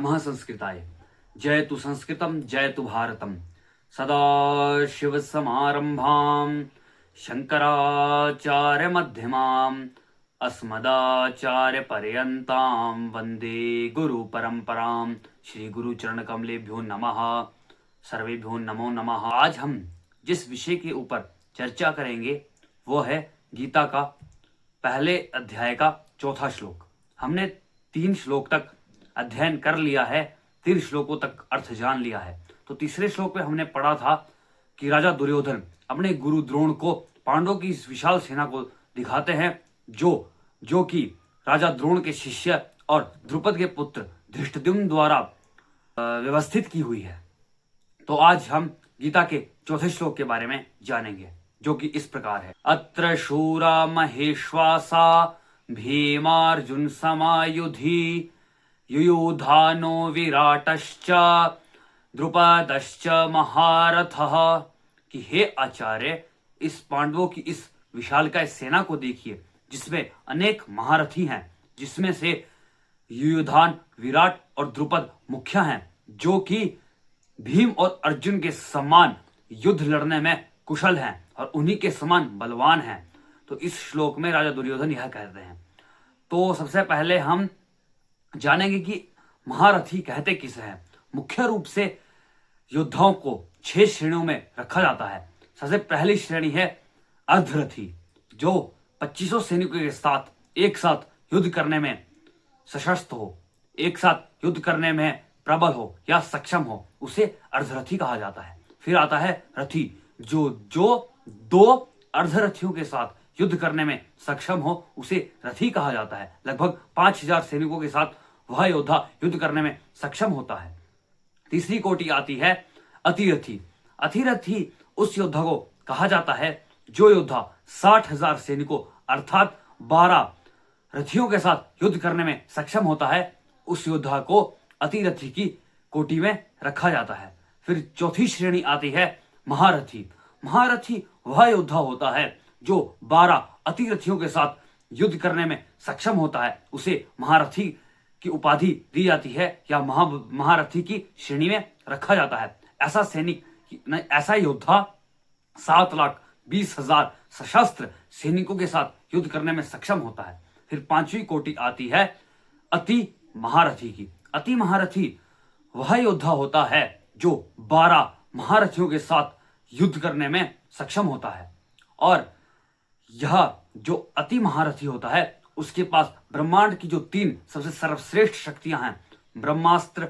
नमः संस्कृताय। जयतु संस्कृतम जयतु भारतम। सदाशिवसमारंभां शंकराचार्य मध्यमाम् अस्मदाचार्यपर्यन्तां वन्दे गुरु परंपरां। श्री गुरु चरण कमलेभ्यो नमः। सर्वेभ्यो नमो नमः। आज हम जिस विषय के ऊपर चर्चा करेंगे वो है गीता का पहले अध्याय का चौथा श्लोक। हमने 3 श्लोक तक अध्ययन कर लिया है, 3 श्लोकों तक अर्थ जान लिया है। तो तीसरे श्लोक में हमने पढ़ा था कि राजा दुर्योधन अपने गुरु द्रोण को पांडवों की इस विशाल सेना को दिखाते हैं जो कि राजा द्रोण के शिष्य और द्रुपद के पुत्र धृष्टद्युम्न द्वारा व्यवस्थित की हुई है। तो आज हम गीता के चौथे श्लोक के बारे में जानेंगे, जो कि इस प्रकार है। अत्र शूरा महेश्वासा भीमार्जुन समायुधि युयुधानो विराटश्च द्रुपदश्च महारथः। कि हे आचार्य, इस पांडवों की इस विशालकाय सेना को देखिए, जिसमें अनेक महारथी हैं, जिसमें से युयुधान, विराट और द्रुपद मुख्य हैं, जो कि भीम और अर्जुन के समान युद्ध लड़ने में कुशल हैं और उन्हीं के समान बलवान हैं। तो इस श्लोक में राजा दुर्योधन यह कहते हैं। तो सबसे पहले हम जानेंगे कि महारथी कहते किसे हैं। मुख्य रूप से योद्धाओं को 6 श्रेणियों में रखा जाता है। सबसे पहली श्रेणी है अर्धरथी, जो 2500 सैनिकों के साथ एक साथ युद्ध करने में सशस्त्र हो, एक साथ युद्ध करने में प्रबल हो या सक्षम हो, उसे अर्धरथी कहा जाता है। फिर आता है रथी, जो 2 अर्धरथियों के साथ युद्ध करने में सक्षम हो, उसे रथी कहा जाता है। लगभग 5000 सैनिकों के साथ वह योद्धा युद्ध करने में सक्षम होता है। तीसरी कोटि आती है अतिरथी। अतिरथी उस योद्धा को कहा जाता है जो योद्धा 60,000 सैनिकों अर्थात 12 रथियों के साथ युद्ध करने में सक्षम होता है। उस योद्धा को अतिरथी की कोटि में रखा जाता है। फिर चौथी श्रेणी आती है महारथी। महारथी वह योद्धा होता है जो 12 अतिरथियों के साथ युद्ध करने में सक्षम होता है, उसे महारथी की उपाधि दी जाती है या महारथी की श्रेणी में रखा जाता है। ऐसा सैनिक, ऐसा योद्धा 7,20,000 सशस्त्र सैनिकों के साथ युद्ध करने में सक्षम होता है। फिर 5वीं कोटि आती है अति महारथी की। अति महारथी वह योद्धा होता है जो 12 महारथियों के साथ युद्ध करने में सक्षम होता है, और यह जो अति महारथी होता है उसके पास ब्रह्मांड की जो 3 सबसे सर्वश्रेष्ठ शक्तियां हैं, ब्रह्मास्त्र,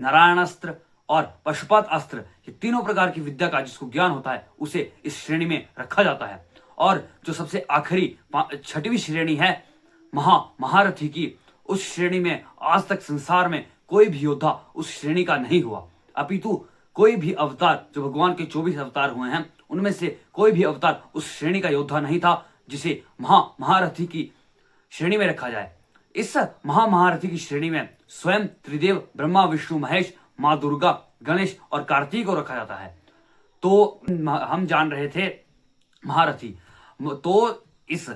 नारायणास्त्र और पशुपत अस्त्र, ये तीनों प्रकार की विद्या का जिसको ज्ञान होता है, उसे इस श्रेणी में रखा जाता है। और जो सबसे आखिरी 6वीं श्रेणी है महारथी की, उस श्रेणी में आज तक संसार में कोई भी योद्धा उस श्रेणी का नहीं हुआ, अपितु कोई भी अवतार, जो भगवान के 24 अवतार हुए हैं, उनमें से कोई भी अवतार उस श्रेणी का योद्धा नहीं था जिसे महारथी की श्रेणी में रखा जाए। इस महारथी की श्रेणी में स्वयं त्रिदेव ब्रह्मा विष्णु महेश, माँ दुर्गा, गणेश और कार्तिक को रखा जाता है। तो हम जान रहे थे महारथी। तो इस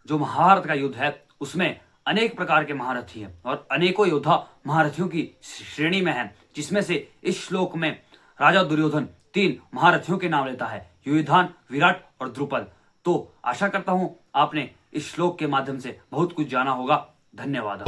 जो महाभारत का युद्ध है उसमें अनेक प्रकार के महारथी हैं और अनेकों योद्धा महारथियों की श्रेणी में हैं, जिसमें से इस श्लोक में राजा दुर्योधन 3 महारथियों के नाम लेता है, युयुधान, विराट और द्रुपद। तो आशा करता हूं आपने इस श्लोक के माध्यम से बहुत कुछ जाना होगा। धन्यवाद।